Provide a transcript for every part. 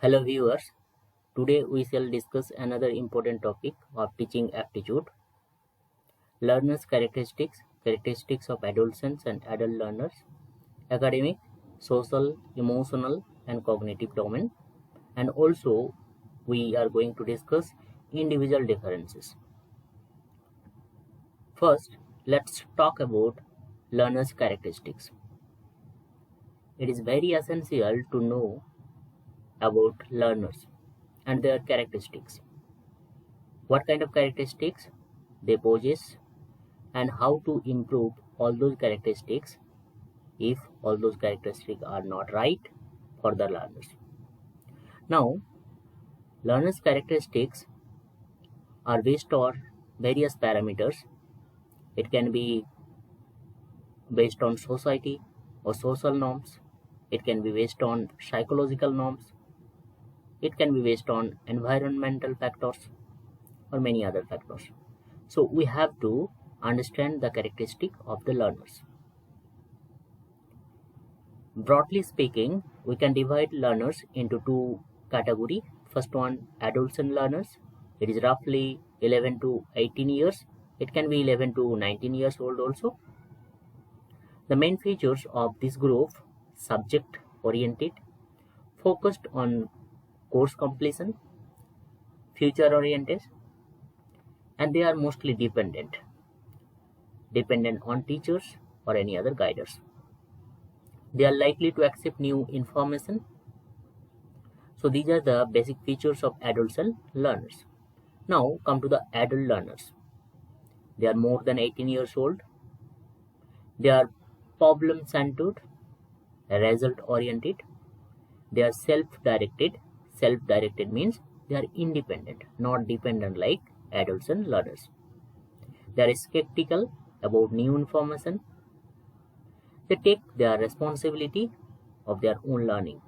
Hello viewers, today we shall discuss another important topic of teaching aptitude. Learners' characteristics of adolescents and adult learners, academic, social, emotional and cognitive domain, and also we are going to discuss individual differences. First, let's talk about learners' characteristics. It is very essential to know about learners and their characteristics. What kind of characteristics they possess and how to improve all those characteristics if all those characteristics are not right for the learners. Now, learners' characteristics are based on various parameters. It can be based on society or social norms. It can be based on psychological norms. It can be based on environmental factors or many other factors. So we have to understand the characteristic of the learners. Broadly speaking, we can divide learners into two categories. First one, adolescent learners. It is roughly 11 to 18 years. It can be 11 to 19 years old also. The main features of this group: subject oriented, focused on course completion, future oriented, and they are mostly dependent on teachers or any other guiders. They are likely to accept new information. So these are the basic features of adolescent learners. Now come to the adult learners. They are more than 18 years old. They are problem centered, result oriented. They are self-directed. Self-directed means they are independent, not dependent like adolescent learners. They are skeptical about new information. They take their responsibility of their own learning.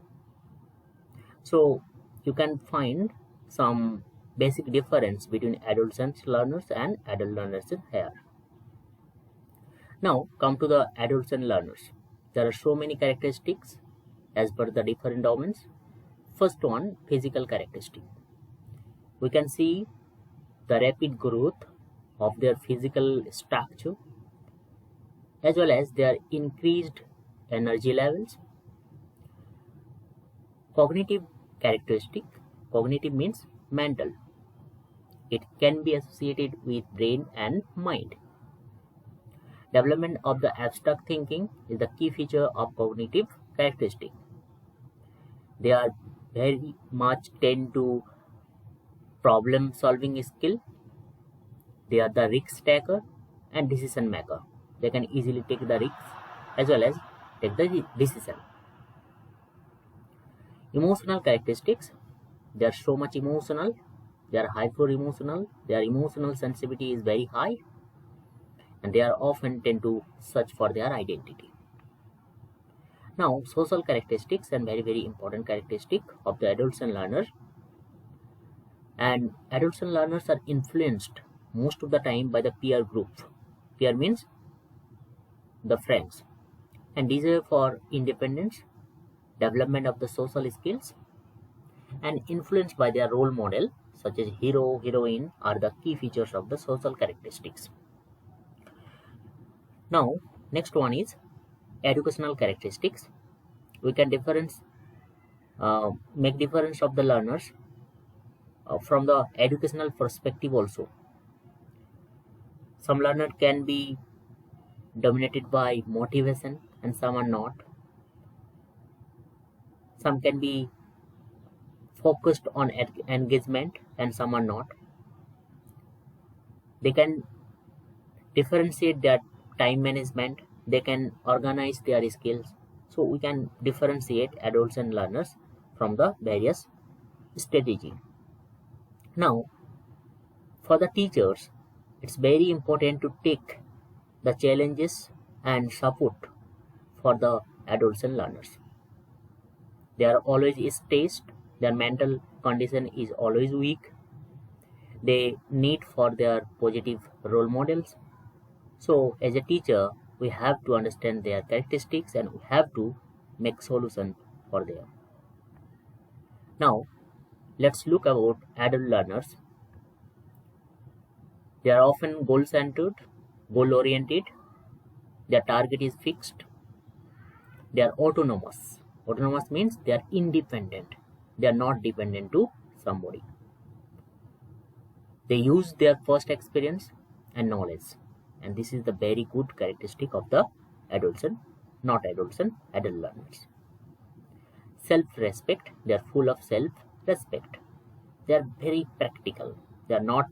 So you can find some basic difference between adolescent learners and adult learners here. Now come to the adolescent learners. There are so many characteristics as per the different domains. First one, physical characteristic. We can see the rapid growth of their physical structure as well as their increased energy levels. Cognitive characteristic. Cognitive means mental. It can be associated with brain and mind. Development of the abstract thinking is the key feature of cognitive characteristic. They are very much tend to problem solving skill. They are the risk taker and decision maker. They can easily take the risks as well as take the decision. Emotional characteristics. They are so much emotional. They are hyper emotional. Their emotional sensitivity is very high, and they are often tend to search for their identity. Now, social characteristics and very important characteristic of the adolescent learner. And adolescent learners are influenced most of the time by the peer group. Peer means the friends, and desire for independence, development of the social skills, and influenced by their role model such as hero, heroine are the key features of the social characteristics. Now, next one is educational characteristics. We can make difference of the learners from the educational perspective also. Some learners can be dominated by motivation and some are not. Some can be focused on engagement and some are not. They can differentiate their time management. They can organize their skills. So we can differentiate adolescent learners from the various strategy. Now, for the teachers, it's very important to take the challenges and support for the adolescent learners. They are always stressed. Their mental condition is always weak. They need for their positive role models. So as a teacher, we have to understand their characteristics and we have to make solution for them. Now, let's look about adult learners. They are often goal-centered, goal-oriented. Their target is fixed. They are autonomous. Autonomous means they are independent. They are not dependent to somebody. They use their first experience and knowledge. And this is the very good characteristic of the adolescent, not adolescent, adult learners. Self-respect. They are full of self-respect. They are very practical. They are not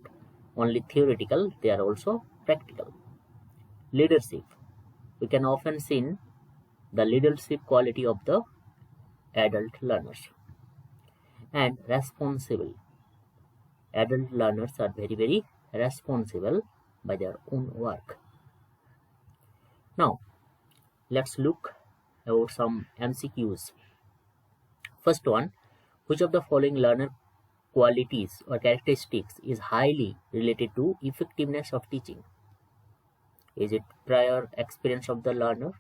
only theoretical, they are also practical. Leadership. We can often see the leadership quality of the adult learners. And responsible. Adult learners are very responsible by their own work. Now, let's look about some MCQs. First one, which of the following learner qualities or characteristics is highly related to effectiveness of teaching? Is it prior experience of the learner?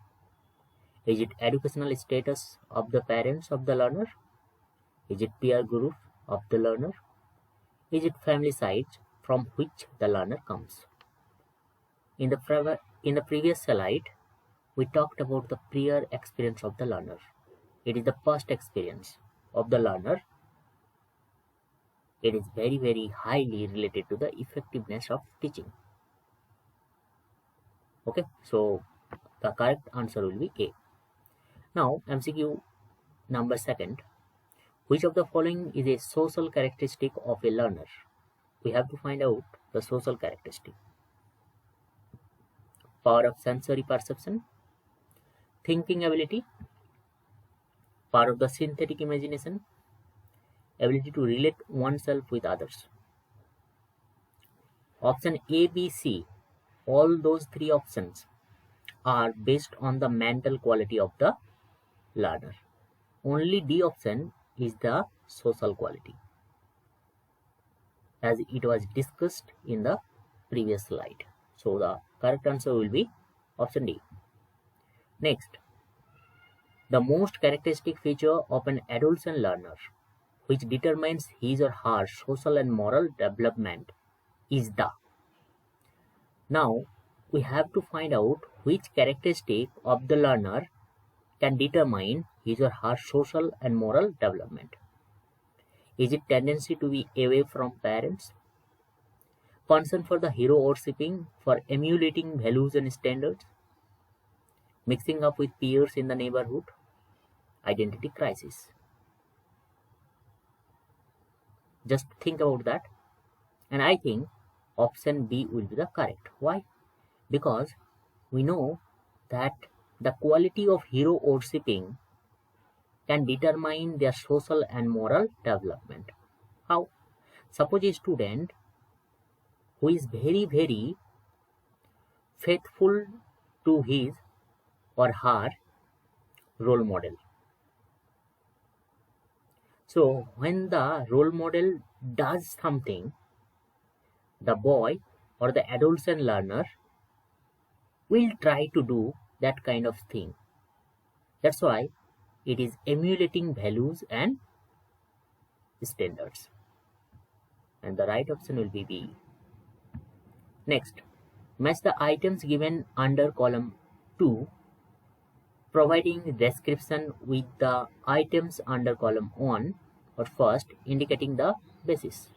Is it educational status of the parents of the learner? Is it peer group of the learner? Is it family side from which the learner comes? In the previous slide, we talked about the prior experience of the learner. It is the past experience of the learner. It is very highly related to the effectiveness of teaching. Okay, so the correct answer will be A. Now, MCQ number 2. Which of the following is a social characteristic of a learner? We have to find out the social characteristic. Power of sensory perception, thinking ability, power of the synthetic imagination, ability to relate oneself with others. Option A, B, C, all those three options are based on the mental quality of the learner. Only D option is the social quality, as it was discussed in the previous slide. So the correct answer will be option D. Next, the most characteristic feature of an adolescent learner which determines his or her social and moral development is the. Now we have to find out which characteristic of the learner can determine his or her social and moral development. Is it tendency to be away from parents? Concern for the hero worshipping, for emulating values and standards? Mixing up with peers in the neighborhood? Identity crisis? Just think about that. And I think option B will be the correct. Why? Because we know that the quality of hero worshipping can determine their social and moral development. How? Suppose a student who is very faithful to his or her role model. So when the role model does something, the boy or the adolescent learner will try to do that kind of thing. That's why it is emulating values and standards. And the right option will be B. Next, match the items given under column 2, providing description with the items under column 1 or first, indicating the basis.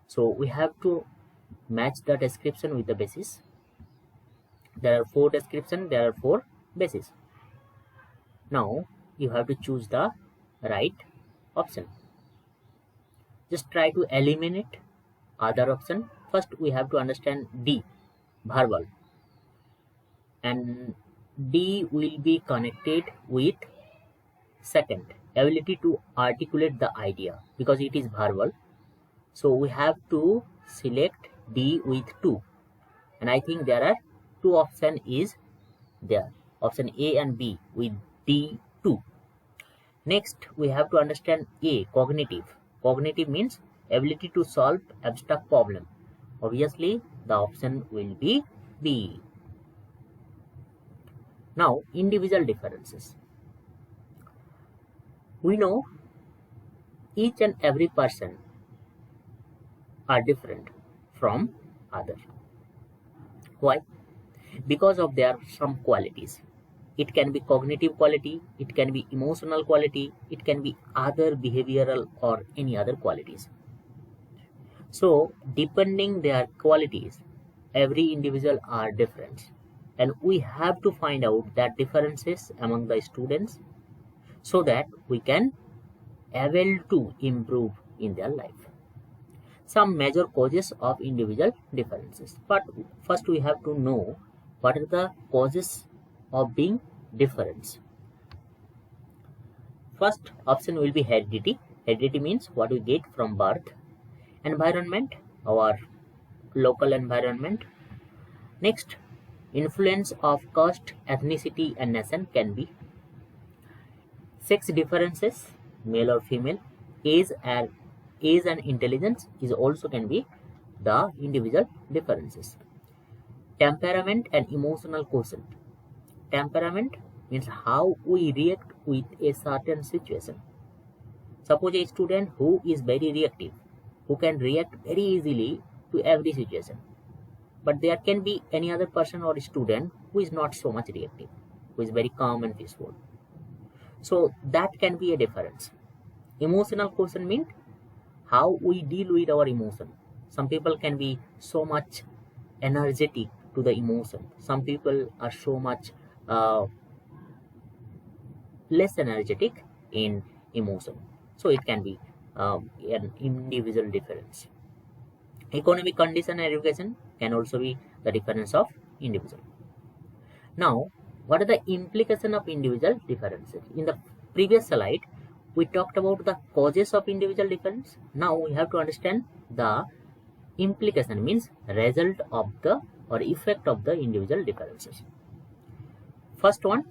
So we have to match the description with the basis. There are 4 descriptions, there are 4 bases. Now you have to choose the right option. Just try to eliminate other option. First we have to understand D, verbal, and D will be connected with second, ability to articulate the idea, because it is verbal. So we have to select D with 2, and I think there are 2 options is there, option A and B with D 2. Next we have to understand A, cognitive. Cognitive means ability to solve abstract problem. Obviously the option will be B. Now individual differences. We know each and every person are different from other. Why? Because of their some qualities. It can be cognitive quality, it can be emotional quality, it can be other behavioral or any other qualities. So depending their qualities, every individual are different, and we have to find out that differences among the students so that we can able to improve in their life. Some major causes of individual differences, but first we have to know what are the causes of being different. First option will be heredity. Heredity means what we get from birth. Environment, our local environment. Next, influence of caste, ethnicity and nation can be. Sex differences, male or female. Age and intelligence is also can be the individual differences. Temperament and emotional quotient. Temperament means how we react with a certain situation. Suppose a student who is very reactive, who can react very easily to every situation. But there can be any other person or student who is not so much reactive, who is very calm and peaceful. So that can be a difference. Emotional quotient means how we deal with our emotion. Some people can be so much energetic to the emotion. Some people are so much less energetic in emotion. So it can be an individual difference. Economic condition and education can also be the difference of individual. Now, what are the implications of individual differences? In the previous slide, we talked about the causes of individual difference. Now we have to understand the implication, means result of the or effect of the individual differences. First one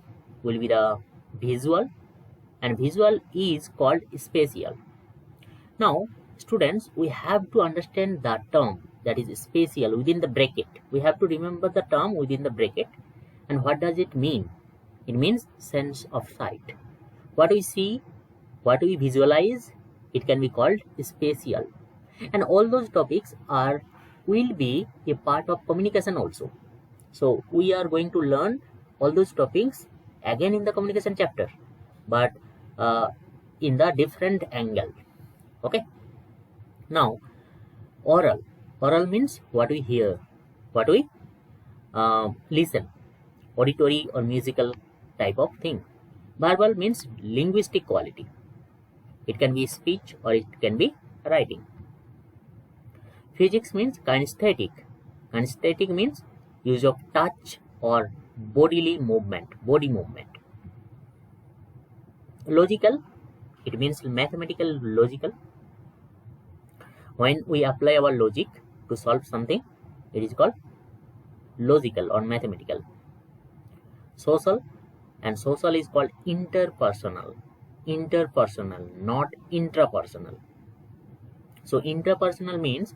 will be the visual, and visual is called spatial. Now students, we have to understand the term that is spatial within the bracket. We have to remember the term within the bracket. And what does it mean? It means sense of sight. What we see, what we visualize, it can be called spatial. And all those topics will be a part of communication also. So we are going to learn all those topics again in the communication chapter, but in the different angle. Okay. Now, oral. Oral means what we hear, what we listen, auditory or musical type of thing. Verbal means linguistic quality. It can be speech or it can be writing. Physics means kinesthetic. Kinesthetic means use of touch or bodily movement, body movement. Logical, it means mathematical, logical. When we apply our logic to solve something, it is called logical or mathematical. Social, and social is called interpersonal. Interpersonal, not intrapersonal. So interpersonal means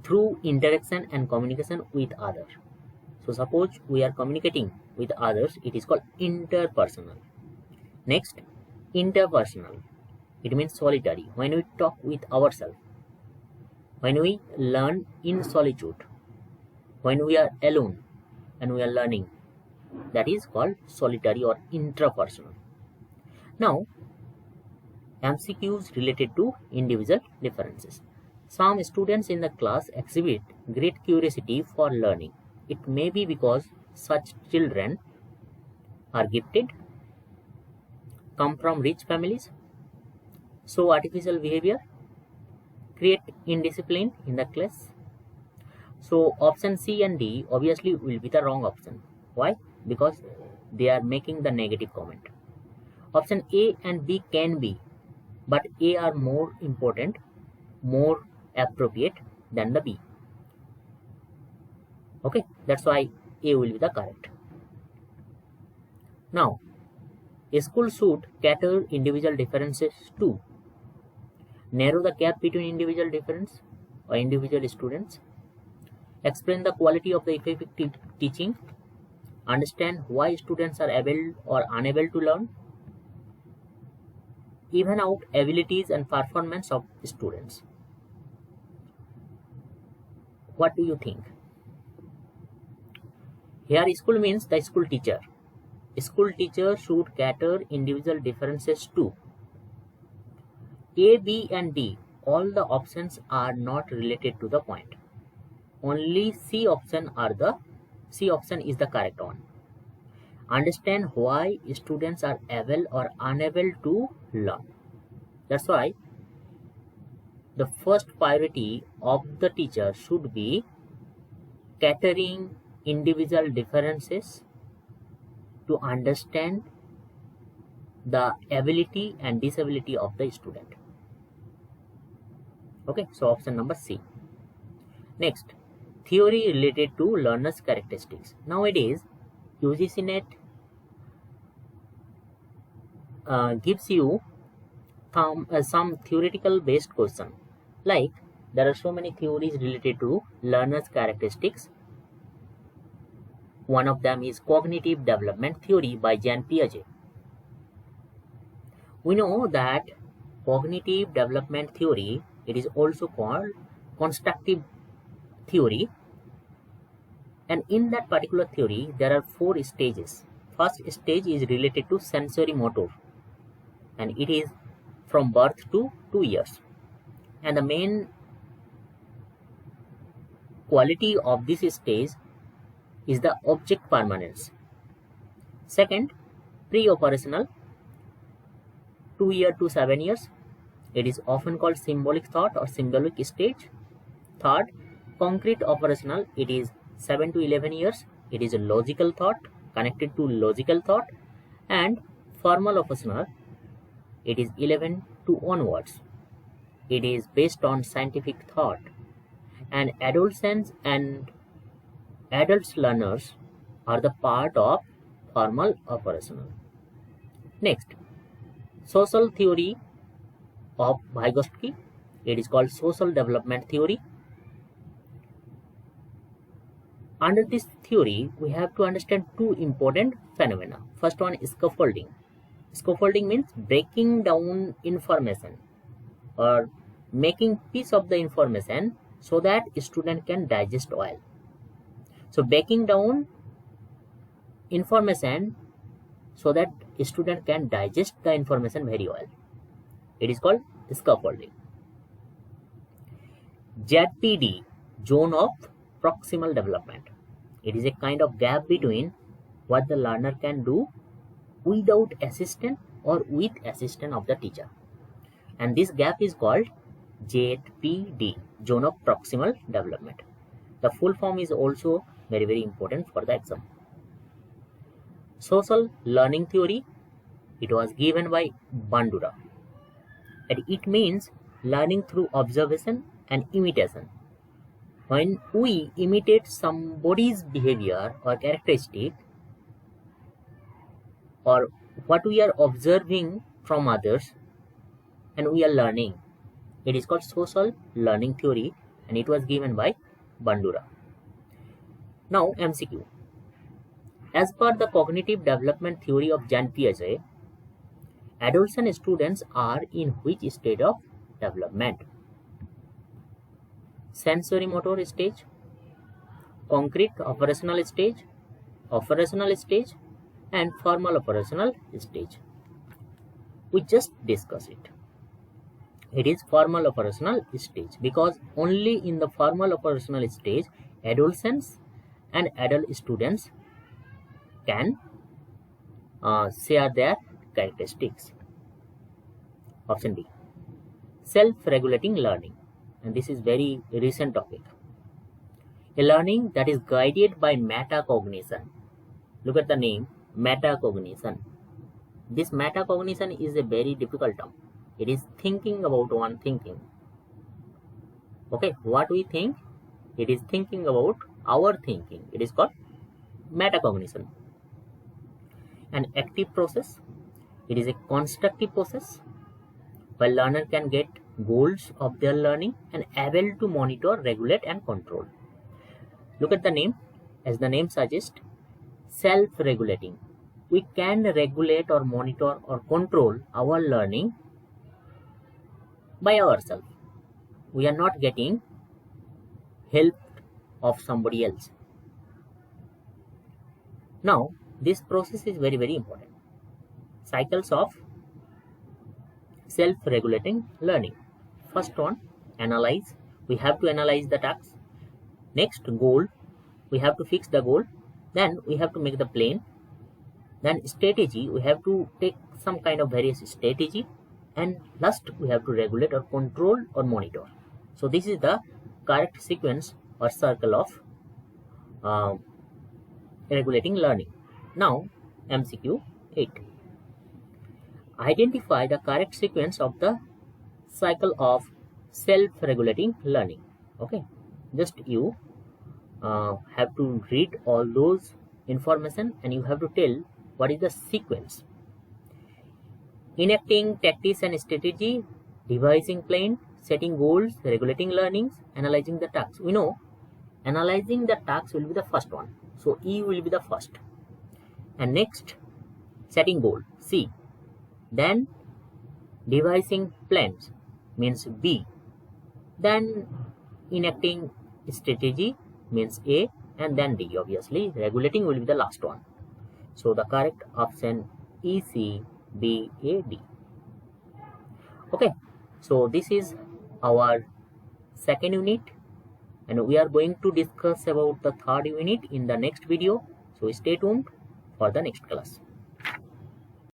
through interaction and communication with others. So suppose we are communicating with others, it is called interpersonal. Next, interpersonal. It means solitary. When we talk with ourselves, when we learn in solitude, when we are alone and we are learning, that is called solitary or intrapersonal. Now, MCQs related to individual differences. Some students in the class exhibit great curiosity for learning. It may be because such children are gifted, come from rich families, show artificial behavior, create indiscipline in the class. So option C and D obviously will be the wrong option. Why? Because they are making the negative comment. Option A and B can be, but A are more important, more appropriate than the B. Okay, that's why A will be the correct. Now, a school should cater individual differences to narrow the gap between individual difference or individual students, explain the quality of the effective teaching, understand why students are able or unable to learn, even out abilities and performance of students. What do you think? Here school means the school teacher. School teacher should cater individual differences too. A, B and D, all the options are not related to the point. Only C option is the correct one. Understand why students are able or unable to learn. That's why the first priority of the teacher should be catering individual differences to understand the ability and disability of the student. Okay, so option number C. Next, theory related to learners' characteristics. Nowadays, UGC NET gives you some theoretical based question. Like, there are so many theories related to learners' characteristics. One of them is cognitive development theory by Jean Piaget. We know that cognitive development theory, it is also called constructive theory, and in that particular theory there are 4 stages. First stage is related to sensory motor, and it is from birth to 2 years, and the main quality of this stage is the object permanence. Second, pre-operational, 2 years to 7 years. It is often called symbolic thought or symbolic stage. Third, concrete operational, it is 7 to 11 years. It is a logical thought, connected to logical thought. And formal operational, it is 11 to onwards. It is based on scientific thought. And adolescents and adult learners are the part of formal operational. Next, social theory of Vygotsky. It is called social development theory. Under this theory, we have to understand 2 important phenomena. First one is scaffolding. Scaffolding means breaking down information or making piece of the information so that a student can digest well. So breaking down information so that a student can digest the information very well. It is called scaffolding. ZPD, zone of proximal development. It is a kind of gap between what the learner can do without assistance or with assistance of the teacher. And this gap is called ZPD, zone of proximal development. The full form is also very important for the exam. Social learning theory, it was given by Bandura. And it means learning through observation and imitation. When we imitate somebody's behavior or characteristic, or what we are observing from others and we are learning, it is called social learning theory, and it was given by Bandura. Now MCQ. As per the cognitive development theory of Jean Piaget, adolescent students are in which state of development? Sensory motor stage, concrete operational stage, and formal operational stage. We just discussed it. It is formal operational stage because only in the formal operational stage adolescents and adult students can share their characteristics. Option B, self-regulating learning, and this is very recent topic. A learning that is guided by metacognition. Look at the name, metacognition. This metacognition is a very difficult term. It is thinking about one thinking. Okay, what we think, it is thinking about our thinking. It is called metacognition. An active process, it is a constructive process where learner can get goals of their learning and able to monitor, regulate and control. Look at the name, as the name suggests, self-regulating. We can regulate or monitor or control our learning by ourselves. We are not getting help of somebody else. Now, this process is very, very important. Cycles of self-regulating learning. First one, analyze. We have to analyze the tasks. Next, goal. We have to fix the goal. Then we have to make the plan. Then strategy. We have to take some kind of various strategy. And last, we have to regulate or control or monitor. So this is the correct sequence or circle of regulating learning. Now, MCQ 8. Identify the correct sequence of the cycle of self-regulating learning. Okay, just you have to read all those information and you have to tell what is the sequence. Enacting tactics and strategy, devising plan, setting goals, regulating learnings, analyzing the tasks. We know analyzing the tasks will be the first one. So E will be the first. And next, setting goal, C. Then devising plans means B. Then enacting strategy means A, and then D. Obviously, regulating will be the last one. So the correct option E, C, B, A, D. Okay, so this is our second unit, and we are going to discuss about the third unit in the next video. So stay tuned for the next class.